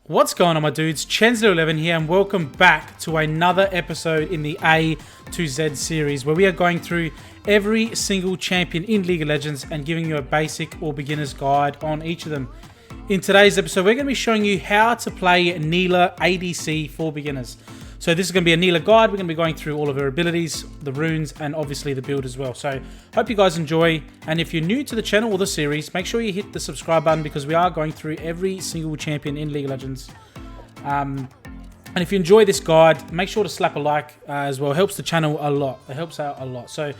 What's going on, my dudes? Chen011 here, and welcome back to another episode in the A to Z series, where we are going through every single champion in League of Legends and giving you a basic or beginner's guide on each of them. In today's episode, we're going to be showing you how to play Nilah ADC for beginners. So this is going to be a Nilah guide. We're going to be going through all of her abilities, the runes, and obviously the build as well. So hope you guys enjoy. And if you're new to the channel or the series, make sure you hit the subscribe button because we are going through every single champion in League of Legends. And if you enjoy this guide, make sure to slap a like as well. It helps the channel a lot. It helps out a lot. So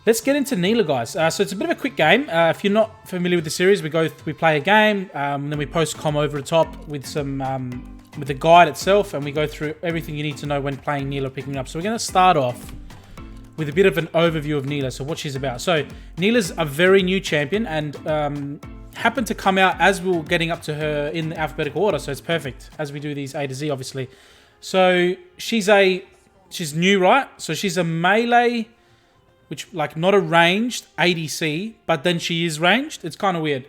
let's get into Nilah, guys. So it's a bit of a quick game. If you're not familiar with the series, we play a game, then we post comm over the top with some with the guide itself, and we go through everything you need to know when playing Nilah, picking it up. So we're going to start off with a bit of an overview of Nilah, so what she's about. So Nilah's a very new champion, and happened to come out as we were getting up to her in the alphabetical order, so it's perfect as we do these A to Z, obviously. So she's new, right? So she's a melee, which like not a ranged ADC, but then she is ranged. It's kind of weird.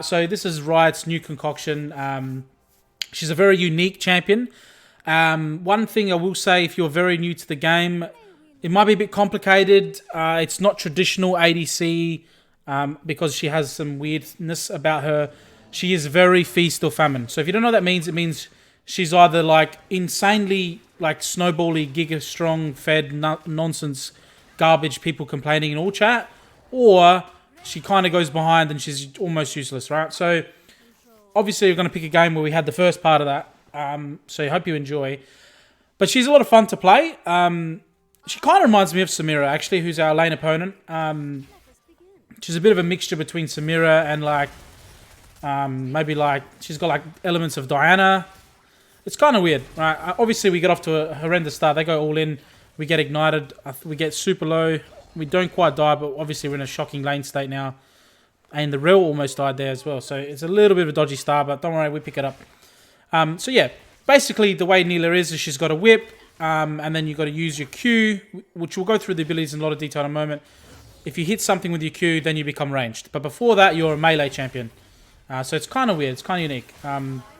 So this is Riot's new concoction. She's a very unique champion. One thing I will say, if you're very new to the game, it might be a bit complicated. It's not traditional ADC because she has some weirdness about her. She is very feast or famine. So if you don't know what that means, it means she's either like insanely like snowbally, giga strong, fed nonsense, garbage, people complaining in all chat, or she kind of goes behind and she's almost useless, right? So obviously, we're going to pick a game where we had the first part of that, so I hope you enjoy. But she's a lot of fun to play. She kind of reminds me of Samira, actually, who's our lane opponent. She's a bit of a mixture between Samira and, like, maybe, like, she's got, like, elements of Diana. It's kind of weird, right? Obviously, we get off to a horrendous start. They go all in. We get ignited. We get super low. We don't quite die, but obviously, we're in a shocking lane state now. And the Rel almost died there as well. So it's a little bit of a dodgy star, but don't worry, we pick it up. So yeah, basically the way Nilah is she's got a whip, and then you've got to use your Q, which we'll go through the abilities in a lot of detail in a moment. If you hit something with your Q, then you become ranged. But before that, you're a melee champion. So it's kind of weird. It's kind of unique.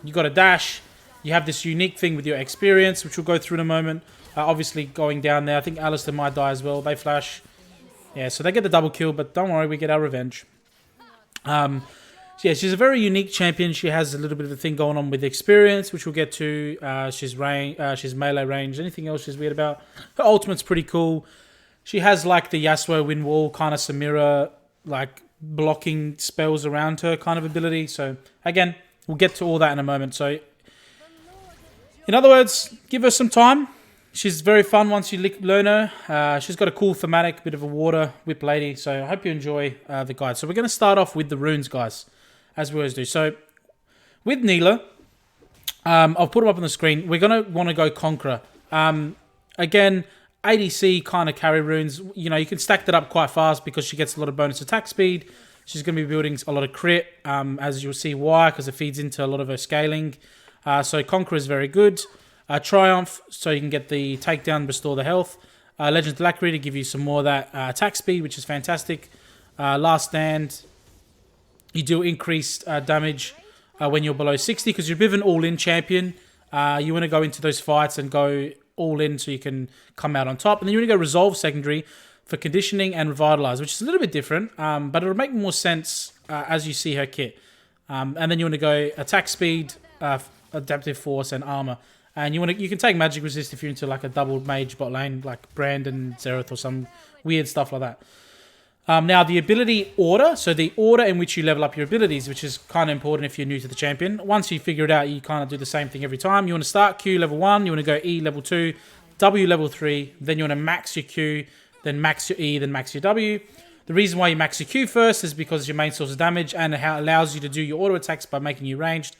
You got a dash. You have this unique thing with your experience, which we'll go through in a moment. Obviously going down there. I think Alistair might die as well. They flash. Yeah, so they get the double kill, but don't worry, we get our revenge. So yeah, she's a very unique champion. She has a little bit of a thing going on with experience, which we'll get to. She's melee range. Anything else she's weird about? Her ultimate's pretty cool. She has like the Yasuo wind wall kind of Samira, like blocking spells around her kind of ability. So again, we'll get to all that in a moment. So in other words, give her some time. She's very fun once you learn her. She's got a cool thematic, bit of a water whip lady. So I hope you enjoy the guide. So we're going to start off with the runes, guys, as we always do. So with Nilah, I'll put them up on the screen. We're going to want to go Conqueror. Again, ADC kind of carry runes. You know, you can stack that up quite fast because she gets a lot of bonus attack speed. She's going to be building a lot of crit, as you'll see why, because it feeds into a lot of her scaling. So Conqueror is very good. Triumph, so you can get the takedown, restore the health. Legend Alacrity to give you some more of that attack speed, which is fantastic. Last Stand, you do increased damage when you're below 60, because you're a bit of an all-in champion. You want to go into those fights and go all-in so you can come out on top. And then you want to go Resolve Secondary for Conditioning and Revitalize, which is a little bit different, but it'll make more sense as you see her kit. And then you want to go Attack Speed, Adaptive Force, and Armor. And you can take Magic Resist if you're into like a double mage bot lane, like Brandon, Zereth, or some weird stuff like that. Now, the ability order, so the order in which you level up your abilities, which is kind of important if you're new to the champion. Once you figure it out, you kind of do the same thing every time. You want to start Q level 1, you want to go E level 2, W level 3, then you want to max your Q, then max your E, then max your W. The reason why you max your Q first is because it's your main source of damage, and it allows you to do your auto attacks by making you ranged.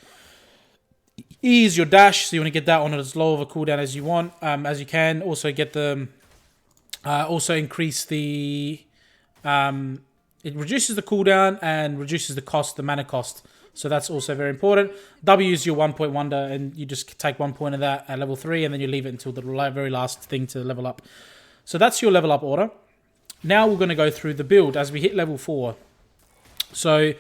E is your dash, so you want to get that on as low of a cooldown as you want, as you can. Also get the, also increase the, it reduces the cooldown and reduces the cost, the mana cost. So that's also very important. W is your 1 point wonder, and you just take 1 point of that at level 3, and then you leave it until the very last thing to level up. So that's your level up order. Now we're going to go through the build as we hit level 4. So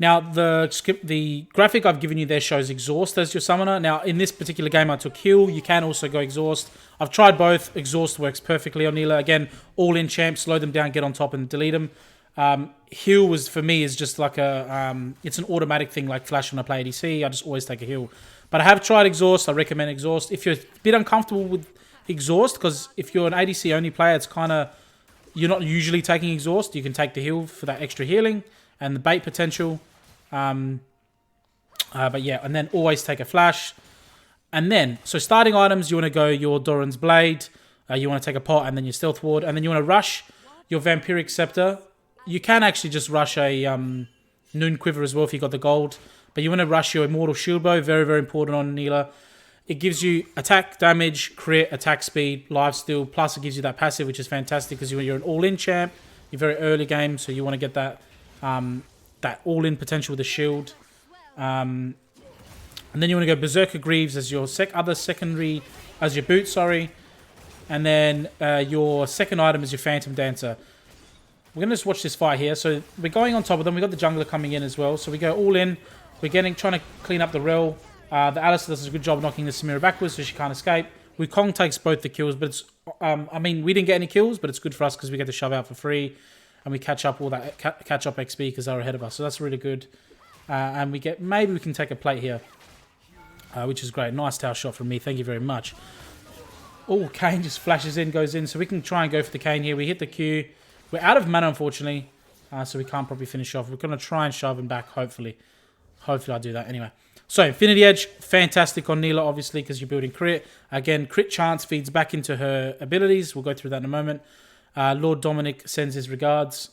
Now, the graphic I've given you there shows Exhaust as your summoner. Now, in this particular game, I took Heal. You can also go Exhaust. I've tried both. Exhaust works perfectly on Nilah. Again, all-in champ, slow them down, get on top, and delete them. Heal was, for me, is just like it's an automatic thing like Flash when I play ADC. I just always take a heal. But I have tried Exhaust. I recommend Exhaust. If you're a bit uncomfortable with Exhaust, because if you're an ADC only player, it's kind of, you're not usually taking Exhaust. You can take the heal for that extra healing and the bait potential. But yeah, and then always take a Flash. And then, so starting items, you want to go your Doran's Blade. You want to take a pot and then your Stealth Ward. And then you want to rush your Vampiric Scepter. You can actually just rush a Noon Quiver as well if you got the gold. But you want to rush your Immortal Shield Bow. Very, very important on Nilah. It gives you attack, damage, crit, attack speed, lifesteal. Plus it gives you that passive, which is fantastic because you're an all-in champ. You're very early game, so you want to get that that all-in potential with the shield. And then you want to go Berserker Greaves as your secondary, as your boot, sorry. And then your second item is your Phantom Dancer. We're going to just watch this fight here. So we're going on top of them. We've got the jungler coming in as well. So we go all in. We're trying to clean up the Rel. The Alice does a good job knocking the Samira backwards so she can't escape. Wukong takes both the kills, but it's, I mean, we didn't get any kills, but it's good for us because we get to shove out for free. And we catch up all that catch up XP because they're ahead of us. So that's really good. And maybe we can take a plate here. Which is great. Nice tower shot from me. Thank you very much. Oh, Kayn just flashes in, goes in. So we can try and go for the Kayn here. We hit the Q. We're out of mana, unfortunately. So we can't probably finish off. We're going to try and shove him back, hopefully. Hopefully I'll do that. Anyway. So, Infinity Edge. Fantastic on Nilah, obviously, because you're building crit. Again, crit chance feeds back into her abilities. We'll go through that in a moment. Lord Dominic sends his regards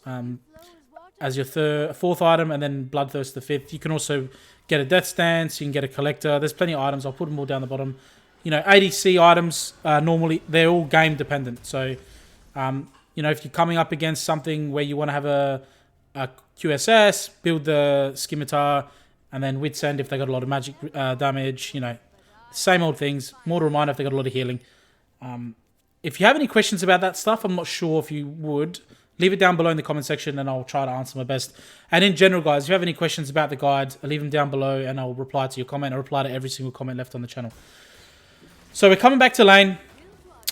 as your fourth item. And then Bloodthirst the fifth. You can also get a Death Stance. You can get a Collector. There's plenty of items. I'll put them all down the bottom. You know, ADC items, normally, they're all game dependent. So, you know, if you're coming up against something where you want to have a QSS, build the Scimitar, and then Wits End if they got a lot of magic damage, you know, same old things. Mortal Reminder if they got a lot of healing. If you have any questions about that stuff, I'm not sure if you would. Leave it down below in the comment section and I'll try to answer my best. And in general, guys, if you have any questions about the guide, leave them down below and I'll reply to your comment. I'll reply to every single comment left on the channel. So we're coming back to lane.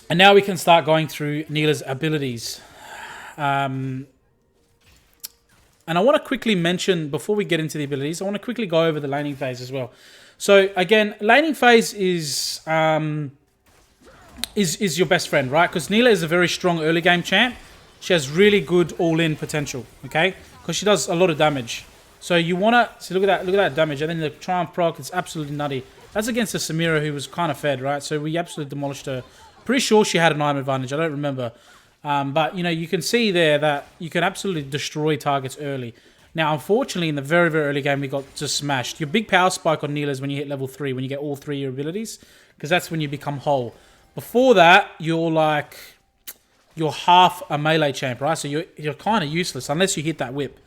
And now we can start going through Nilah's abilities. And I want to quickly mention, before we get into the abilities, I want to quickly go over the laning phase as well. So again, laning phase is your best friend, right? Because Nilah is a very strong early game champ. She has really good all-in potential, okay? Because she does a lot of damage. So you want to, so look at that damage. And then the Triumph proc, it's absolutely nutty. That's against a Samira who was kind of fed, right? So we absolutely demolished her. Pretty sure she had an item advantage. I don't remember. But, you know, you can see there that you can absolutely destroy targets early. Now, unfortunately, in the very, very early game, we got just smashed. Your big power spike on Nilah is when you hit level 3, when you get all 3 of your abilities. Because that's when you become whole. Before that, you're half a melee champ, right? So you're kind of useless unless you hit that whip.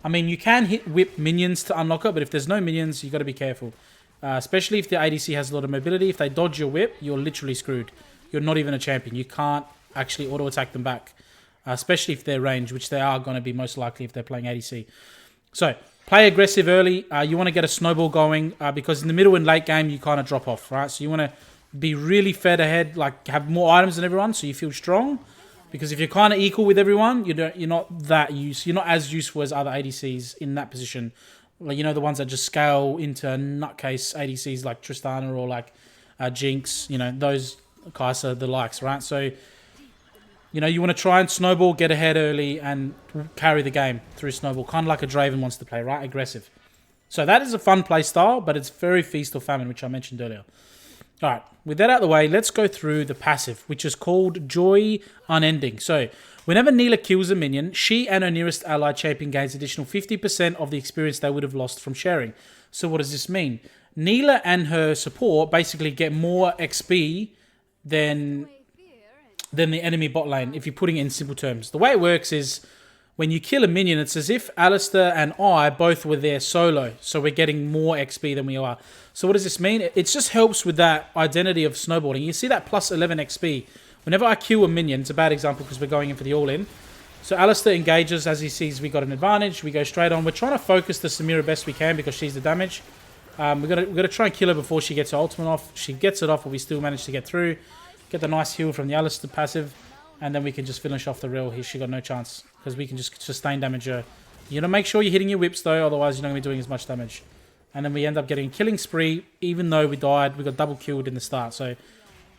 I mean, you can hit whip minions to unlock it, but if there's no minions, you got to be careful. Especially if the ADC has a lot of mobility. If they dodge your whip, you're literally screwed. You're not even a champion. You can't actually auto-attack them back. Especially if they're ranged, which they are going to be most likely if they're playing ADC. So, play aggressive early. You want to get a snowball going because in the middle and late game, you kind of drop off, right? So you want to be really fed ahead, like have more items than everyone so you feel strong. Because if you're kind of equal with everyone, you're not as useful as other ADCs in that position. Like, you know, the ones that just scale into nutcase ADCs like Tristana or like Jinx, you know, those Kai'Sa, the likes, right? So, you know, you want to try and snowball, get ahead early, and carry the game through snowball. Kind of like a Draven wants to play, right? Aggressive. So that is a fun play style, but it's very feast or famine, which I mentioned earlier. All right, with that out of the way, let's go through the passive, which is called Joy Unending. So, whenever Nilah kills a minion, she and her nearest allied champion gains additional 50% of the experience they would have lost from sharing. So what does this mean? Nilah and her support basically get more XP than the enemy bot lane, if you're putting it in simple terms. The way it works is, when you kill a minion, it's as if Alistair and I both were there solo. So we're getting more XP than we are. So what does this mean? It just helps with that identity of snowballing. You see that plus 11 XP. Whenever I kill a minion, it's a bad example because we're going in for the all-in. So Alistair engages as he sees we got an advantage. We go straight on. We're trying to focus the Samira best we can because she's the damage. We've got to try and kill her before she gets her ultimate off. She gets it off, but we still manage to get through. Get the nice heal from the Alistair passive. And then we can just finish off the real. She got no chance because we can just sustain damage her. You gotta make sure you're hitting your whips though, otherwise you're not gonna be doing as much damage. And then we end up getting a killing spree, even though we died. We got double killed in the start. So,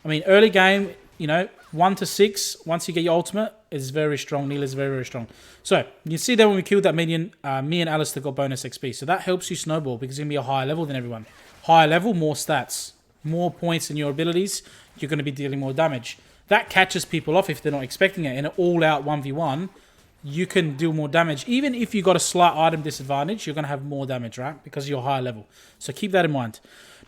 I mean, early game, you know, 1 to 6. Once you get your ultimate, is very strong. Nilah's very, very strong. So you see that when we killed that minion, me and Alistair got bonus XP. So that helps you snowball because you're gonna be a higher level than everyone. Higher level, more stats, more points in your abilities. You're gonna be dealing more damage. That catches people off if they're not expecting it. In an all-out 1v1, you can deal more damage. Even if you got a slight item disadvantage, you're going to have more damage, right? Because you're higher level. So keep that in mind.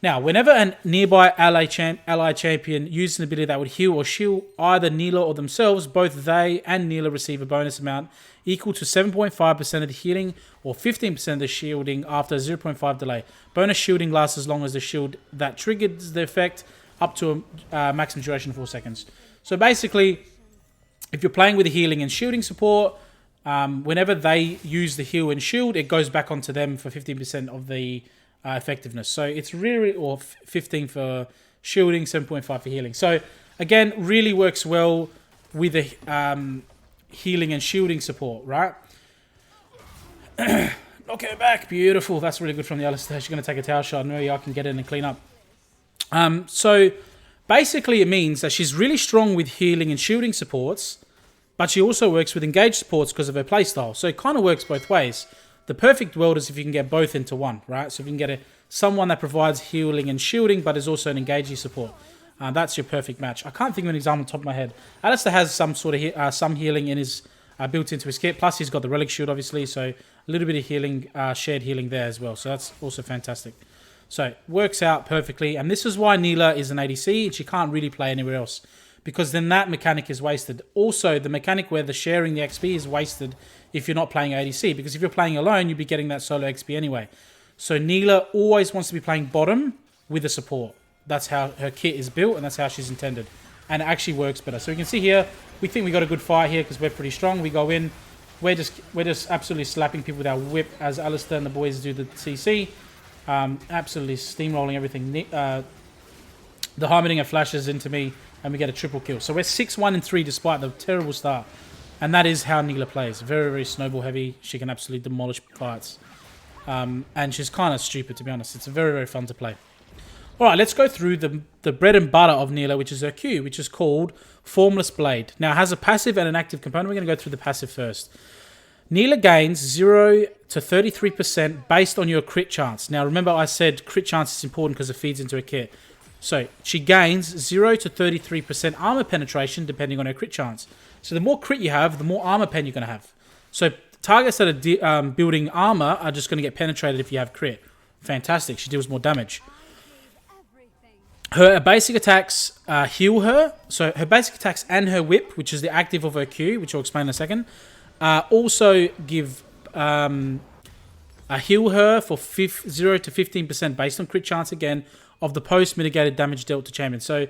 Now, whenever a nearby ally champion uses an ability that would heal or shield either Nilah or themselves, both they and Nilah receive a bonus amount equal to 7.5% of the healing or 15% of the shielding after a 0.5 delay. Bonus shielding lasts as long as the shield that triggers the effect up to a maximum duration of 4 seconds. So basically, if you're playing with the healing and shielding support, whenever they use the heal and shield, it goes back onto them for 15% of the effectiveness. So it's really, or 15 for shielding, 7.5 for healing. So again, really works well with the healing and shielding support, right? Knock her back. Beautiful. That's really good from the Alistair. She's going to take a tower shot. Maybe I can get in and clean up. So basically it means that she's really strong with healing and shielding supports, but she also works with engaged supports because of her playstyle. So it kind of works both ways. The perfect world is if you can get both into one, right? So if you can get someone that provides healing and shielding, but is also an engaging support. That's your perfect match. I can't think of an example on top of my head. Alistair has some sort of some healing in his built into his kit. Plus he's got the relic shield, obviously. So a little bit of healing, shared healing there as well. So that's also fantastic. So works out perfectly. And this is why Nilah is an ADC and she can't really play anywhere else, because then that mechanic is wasted. Also, the mechanic where the sharing the XP is wasted if you're not playing ADC, because if you're playing alone, you'd be getting that solo XP anyway. So Nilah always wants to be playing bottom with a support. That's how her kit is built, and that's how she's intended. And it actually works better. So you can see here, we think we got a good fight here because we're pretty strong. We go in, we're just absolutely slapping people with our whip as Alistair and the boys do the CC. Absolutely steamrolling everything. The Heimerdinger flashes into me, and we get a triple kill. So we're 6-1-3 despite the terrible start. And that is how Nilah plays. Very, very snowball heavy. She can absolutely demolish fights. And she's kind of stupid, to be honest. It's very, very fun to play. All right, let's go through the bread and butter of Nilah, which is her Q, which is called Formless Blade. Now, it has a passive and an active component. We're going to go through the passive first. Nilah gains 0 to 33% based on your crit chance. Now, remember I said crit chance is important because it feeds into a kit. So she gains 0 to 33% armor penetration depending on her crit chance. So the more crit you have, the more armor pen you're going to have. So targets that are building armor are just going to get penetrated if you have crit. Fantastic. She deals more damage. Her basic attacks heal her. So her basic attacks and her whip, which is the active of her Q, which I'll explain in a second, also give heal her for 0 to 15% based on crit chance again of the post-mitigated damage dealt to champion. So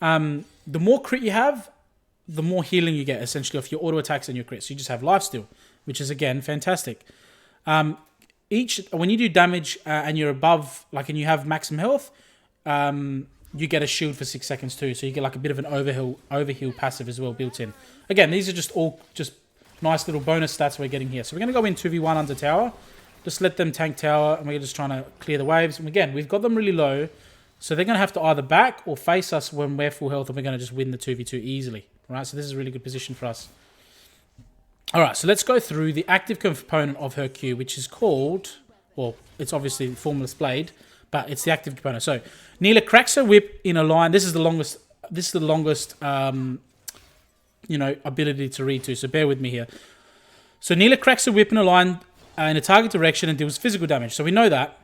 the more crit you have, the more healing you get, essentially, off your auto attacks and your crits. So you just have lifesteal, which is, again, fantastic. When you do damage and you're above, like, and you have maximum health, you get a shield for 6 seconds too. So you get like a bit of an overheal passive as well built in. Again, these are just all just nice little bonus stats we're getting here. So we're going to go in 2v1 under tower. Just let them tank tower, and we're just trying to clear the waves. And again, we've got them really low, so they're going to have to either back or face us when we're full health, and we're going to just win the 2v2 easily. Right? So this is a really good position for us. All right, so let's go through the active component of her Q, which is called, well, it's obviously Formless Blade, but it's the active component. So Nilah cracks her whip in a line. This is the longest. Ability to read to. So bear with me here. So Nilah cracks her whip in a line in a target direction and deals physical damage. So we know that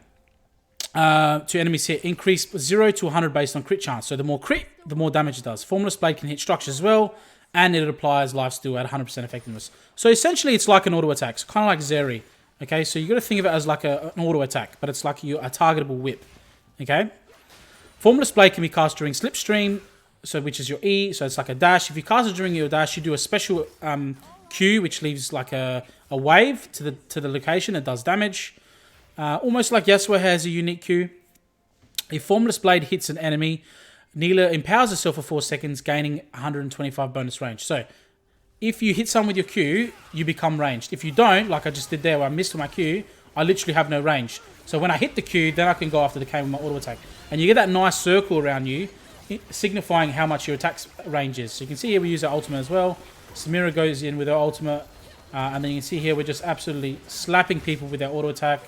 to enemies here, increase 0 to 100 based on crit chance. So the more crit, the more damage it does. Formless Blade can hit structures as well, and it applies lifesteal at 100% effectiveness. So essentially, it's like an auto attack. It's kind of like Zeri. Okay, so you got to think of it as like an auto attack, but it's like a targetable whip. Okay, Formless Blade can be cast during Slipstream. so which is your E, so it's like a dash. If you cast it during your dash, you do a special Q, which leaves like a wave to the location. It does damage. Almost like Yasuo has a unique Q. If Formless Blade hits an enemy, Nilah empowers herself for 4 seconds, gaining 125 bonus range. So, if you hit someone with your Q, you become ranged. If you don't, like I just did there where I missed my Q, I literally have no range. So when I hit the Q, then I can go after the K with my auto attack. And you get that nice circle around you, signifying how much your attack range is. So you can see here we use our ultimate as well. Samira goes in with her ultimate. And then you can see here we're just absolutely slapping people with our auto attack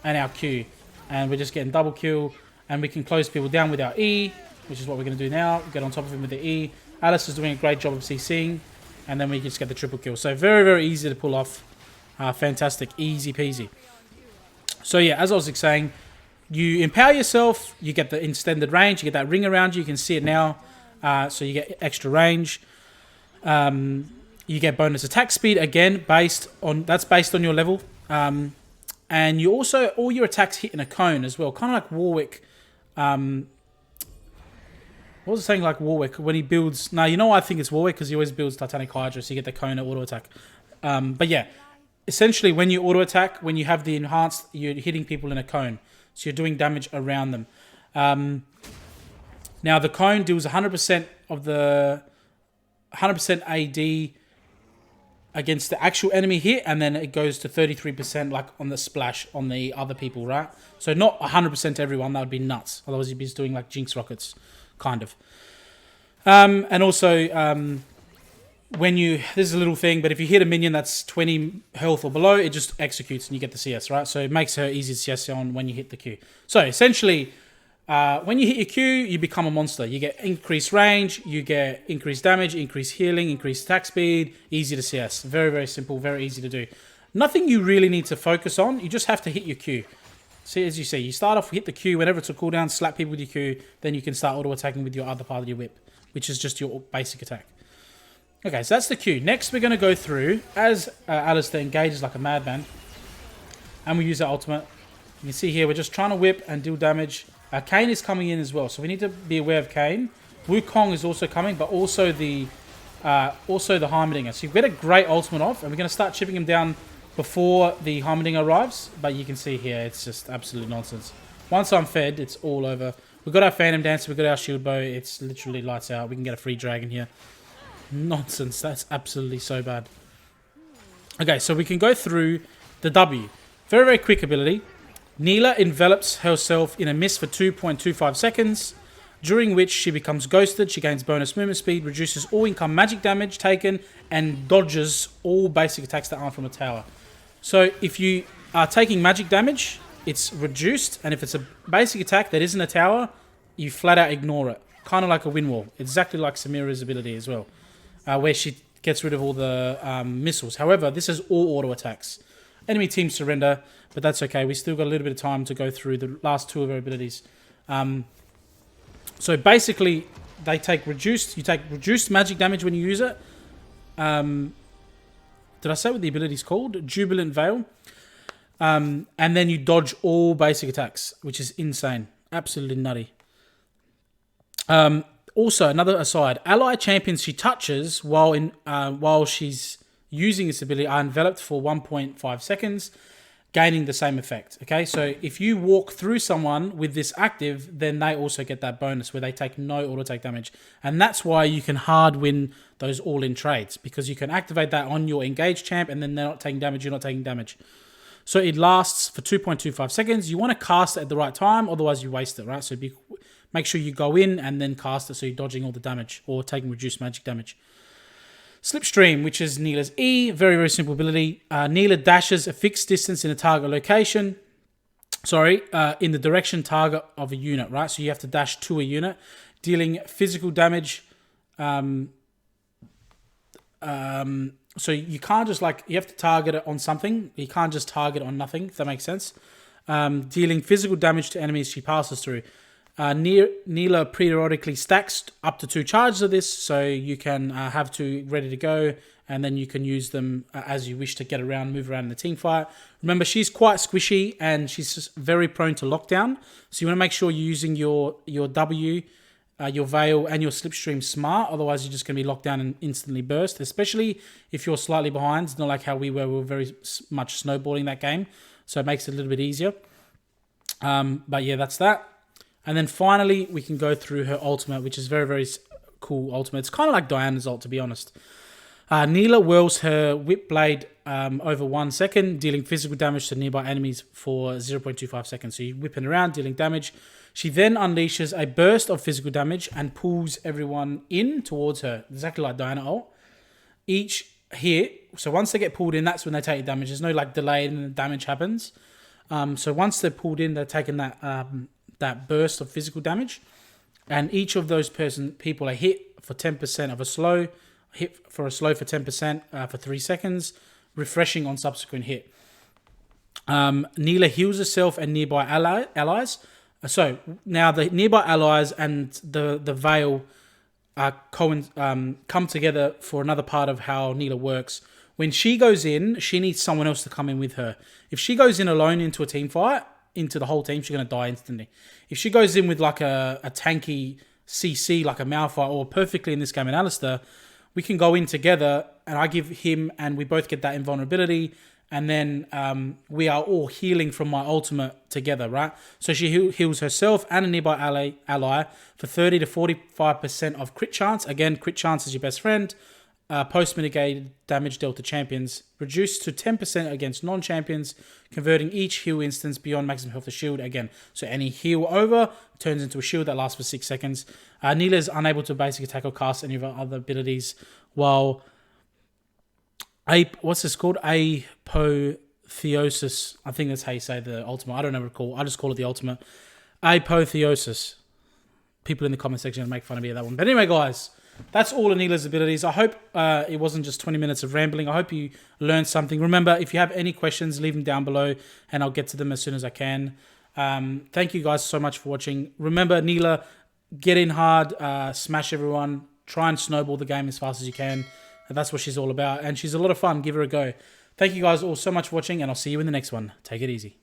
and our Q. And we're just getting double kill. And we can close people down with our E, which is what we're going to do now. Get on top of him with the E. Alice is doing a great job of CCing. And then we just get the triple kill. So very, very easy to pull off. Fantastic. Easy peasy. So yeah, as I was saying, you empower yourself. You get the extended range. You get that ring around you. You can see it now. So you get extra range. You get bonus attack speed. Again, based on your level. And you also, all your attacks hit in a cone as well. Kind of like Warwick. What was it saying like Warwick when he builds? No, you know why I think it's Warwick? Because he always builds Titanic Hydra, so you get the cone auto attack. But yeah, essentially when you auto attack, when you have the enhanced, you're hitting people in a cone. So you're doing damage around them. Now the cone deals 100% of the 100% AD against the actual enemy hit, and then it goes to 33% like on the splash on the other people, right? So not 100% to everyone, that would be nuts. Otherwise you'd be just doing like Jinx rockets. Kind of. And also, when you... This is a little thing, but if you hit a minion that's 20 health or below, it just executes and you get the CS, right? So it makes her easy to CS on when you hit the Q. So essentially, when you hit your Q, you become a monster. You get increased range, you get increased damage, increased healing, increased attack speed, easy to CS. Very, very simple, very easy to do. Nothing you really need to focus on. You just have to hit your Q. See, as you see, you start off, hit the Q, whenever it's a cooldown, slap people with your Q, then you can start auto-attacking with your other part of your whip, which is just your basic attack. Okay, so that's the Q. Next, we're going to go through, as Alistair engages like a madman, and we use our ultimate. You can see here, we're just trying to whip and deal damage. Kayn is coming in as well, so we need to be aware of Kayn. Wukong is also coming, but also the Heimerdinger. So you get a great ultimate off, and we're going to start chipping him down before the Heimerdinger arrives, but you can see here, it's just absolute nonsense. Once I'm fed, it's all over. We've got our Phantom Dancer, we've got our Shield Bow, it's literally lights out. We can get a free dragon here. Nonsense, that's absolutely so bad. Okay, so we can go through the W. Very, very quick ability. Nilah envelops herself in a mist for 2.25 seconds, during which she becomes ghosted. She gains bonus movement speed, reduces all income magic damage taken, and dodges all basic attacks that aren't from a tower. So if you are taking magic damage, it's reduced, and if it's a basic attack that isn't a tower, you flat out ignore it. Kind of like a wind wall. Exactly like Samira's ability as well, where she gets rid of all the missiles. However, this is all auto attacks. Enemy team surrender, but that's okay. We still got a little bit of time to go through the last two of our abilities. So basically, you take reduced magic damage when you use it. Did I say what the ability is called? Jubilant Veil. And then you dodge all basic attacks, which is insane. Absolutely nutty. Also, another aside, ally champions she touches while she's using this ability are enveloped for 1.5 seconds, gaining the same effect. Okay, so if you walk through someone with this active, then they also get that bonus where they take no auto take damage. And that's why you can hard win those all-in trades, because you can activate that on your engaged champ and then they're not taking damage, you're not taking damage. So it lasts for 2.25 seconds. You want to cast it at the right time, otherwise you waste it, right? So make sure you go in and then cast it so you're dodging all the damage or taking reduced magic damage. Slipstream, which is Nilah's E. Very, very simple ability. Nilah dashes a fixed distance in a target location. In the direction target of a unit, right? So you have to dash to a unit, dealing physical damage. So you can't just you have to target it on something. You can't just target on nothing, if that makes sense. Dealing physical damage to enemies she passes through. Nilah periodically stacks up to 2 charges of this, so you can have 2 ready to go, and then you can use them as you wish to get around, move around in the team fight. Remember, she's quite squishy and she's just very prone to lockdown, so you want to make sure you're using your W your Veil and your Slipstream smart. Otherwise, you're just going to be locked down and instantly burst, especially if you're slightly behind. It's not like how we were. We were very much snowballing that game. So it makes it a little bit easier. But yeah, that's that. And then finally, we can go through her ultimate, which is very, very cool ultimate. It's kind of like Diana's ult, to be honest. Nilah whirls her Whip Blade over 1 second, dealing physical damage to nearby enemies for 0.25 seconds. So you're whipping around, dealing damage. She then unleashes a burst of physical damage and pulls everyone in towards her, exactly like Diana ult. Each hit, so once they get pulled in, that's when they take damage. There's no like delay and the damage happens. So once they're pulled in, they're taking that burst of physical damage. And each of those people are hit for 10% of a slow, hit for a slow for 10% for 3 seconds, refreshing on subsequent hit. Nilah heals herself and nearby allies. So now the nearby allies and the Veil come together for another part of how Nilah works. When she goes in, she needs someone else to come in with her. If she goes in alone into a team fight, into the whole team, she's going to die instantly. If she goes in with like a tanky CC, like a Malphite, or perfectly in this game, an Alistair, we can go in together and I give him and we both get that invulnerability. And then we are all healing from my ultimate together, right? So she heals herself and a nearby ally for 30 to 45% of crit chance. Again, crit chance is your best friend. Post-mitigated damage dealt to champions. Reduced to 10% against non-champions, converting each heal instance beyond maximum health to shield. Again, so any heal over turns into a shield that lasts for 6 seconds. Nilah is unable to basic attack or cast any of her other abilities, while... what's this called? Apotheosis. I think that's how you say the ultimate. I don't ever recall. I just call it the ultimate. Apotheosis. People in the comment section make fun of me of that one. But anyway, guys, that's all of Nilah's abilities. I hope it wasn't just 20 minutes of rambling. I hope you learned something. Remember, if you have any questions, leave them down below and I'll get to them as soon as I can. Thank you guys so much for watching. Remember, Nilah, get in hard, smash everyone, try and snowball the game as fast as you can. And that's what she's all about. And she's a lot of fun. Give her a go. Thank you guys all so much for watching, and I'll see you in the next one. Take it easy.